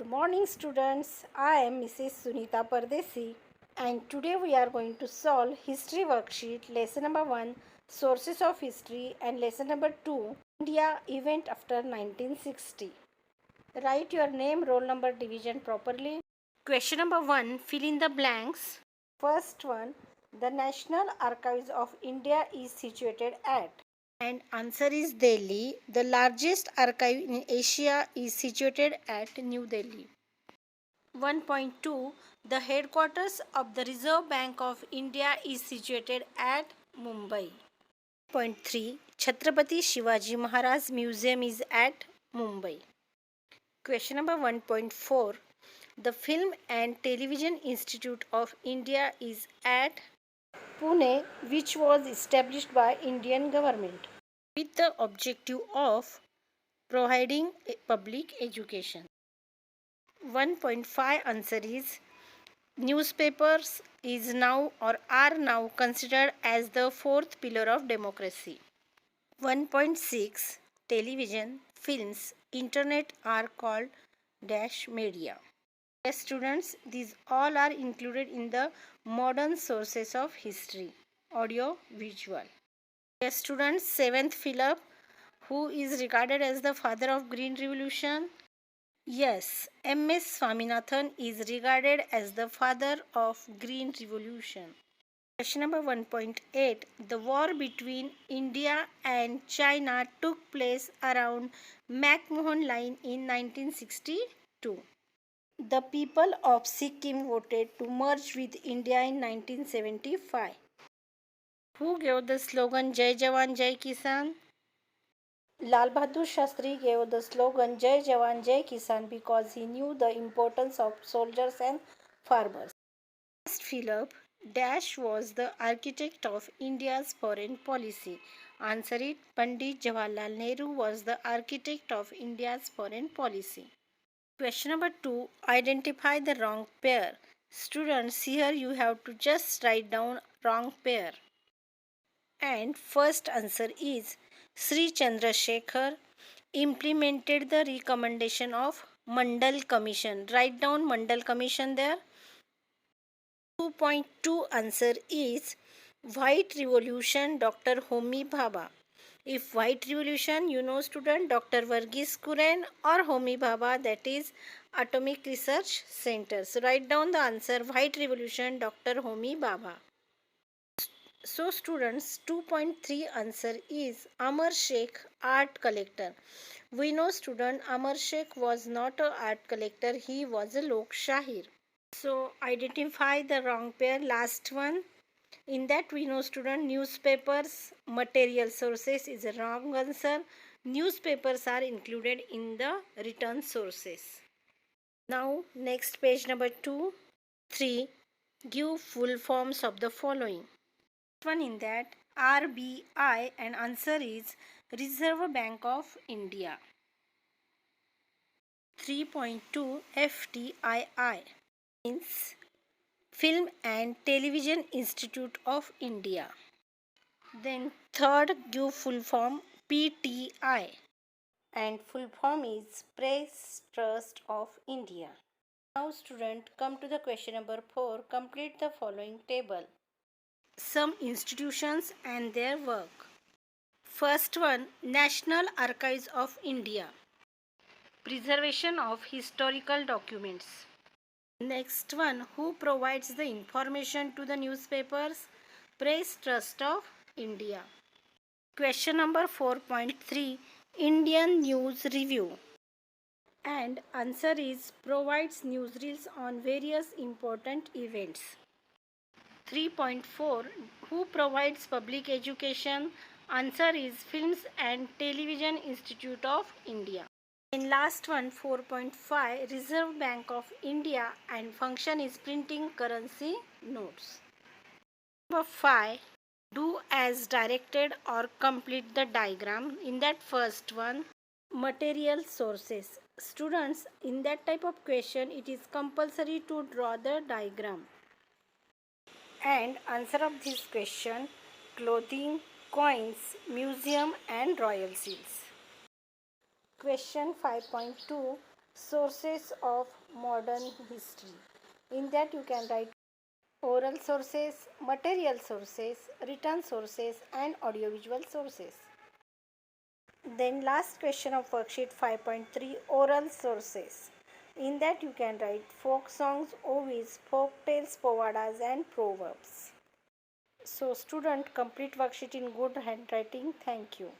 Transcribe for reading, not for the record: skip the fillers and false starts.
morning, students. I am Mrs. Sunita Pardesi, and today we are going to solve history worksheet lesson number 1, sources of history, and lesson number 2, India event after 1960. Write your name, roll number, division properly. Question number 1, fill in the blanks. First one, the National Archives of India is situated at. And answer is Delhi. The largest archive in Asia is situated at New Delhi. 1.2 The headquarters of the Reserve Bank of India is situated at Mumbai. 1.3 Chhatrapati Shivaji Maharaj Museum is at Mumbai. Question number 1.4 The Film and Television Institute of India is at Pune, which was established by Indian government with the objective of providing public education. 1.5 answer is newspapers is now or are now considered as the fourth pillar of democracy. 1.6 Television, films, internet are called dash media. Yes, students, these all are included in the modern sources of history, audio, visual. Yes, students, seventh Philip, who is regarded as the father of Green Revolution. Yes, M.S. Swaminathan is regarded as the father of Green Revolution. Question number 1.8 The war between India and China took place around McMahon Line in 1962. The people of Sikkim voted to merge with India in 1975. Who gave the slogan Jai Jawan Jai Kisan? Lal Bahadur Shastri gave the slogan Jai Jawan Jai Kisan because he knew the importance of soldiers and farmers. First Philip Dash was the architect of India's foreign policy. Answer it Pandit Jawaharlal Nehru was the architect of India's foreign policy. Question number 2 Identify the wrong pair. Students, here you have to just write down wrong pair. And first answer is Sri Chandrasekhar implemented the recommendation of Mandal Commission. Write down Mandal Commission there. 2.2 answer is White Revolution, Dr. Homi Bhabha. If White Revolution, you know student, Dr. Verghese Kurien, or Homi Bhabha, that is Atomic Research Center. So write down the answer White Revolution, Dr. Homi Bhabha. So students, 2.3 answer is Amar Sheikh, art collector. We know student Amar Sheikh was not an art collector, he was a Lok Shahir. So identify the wrong pair, last one. In that we know student newspapers, material sources is a wrong answer. Newspapers are included in the written sources. Now next page number 2. 3. Give full forms of the following. One in that RBI and answer is Reserve Bank of India. 3.2 FTII means Film and Television Institute of India. Then third give full form PTI and full form is Press Trust of India. Now student, come to the question number 4. Complete the following table. Some institutions and their work. First one, National Archives of India. Preservation of historical documents. Next one, who provides the information to the newspapers? Press Trust of India. Question number 4.3, Indian News Review. And answer is provides newsreels on various important events. 3.4 Who provides public education? Answer is Films and Television Institute of India. In last one 4.5 Reserve Bank of India and function is printing currency notes. Number 5 do as directed or complete the diagram. In that first one material sources. Students, in that type of question it is compulsory to draw the diagram. And answer of this question clothing, coins, museum and royal seals. Question 5.2 Sources of modern history. In that you can write oral sources, material sources, written sources and audiovisual sources. Then last question of worksheet 5.3, oral sources. In that you can write folk songs, ovies, folk tales, povadas and proverbs. So student, complete worksheet in good handwriting. Thank you.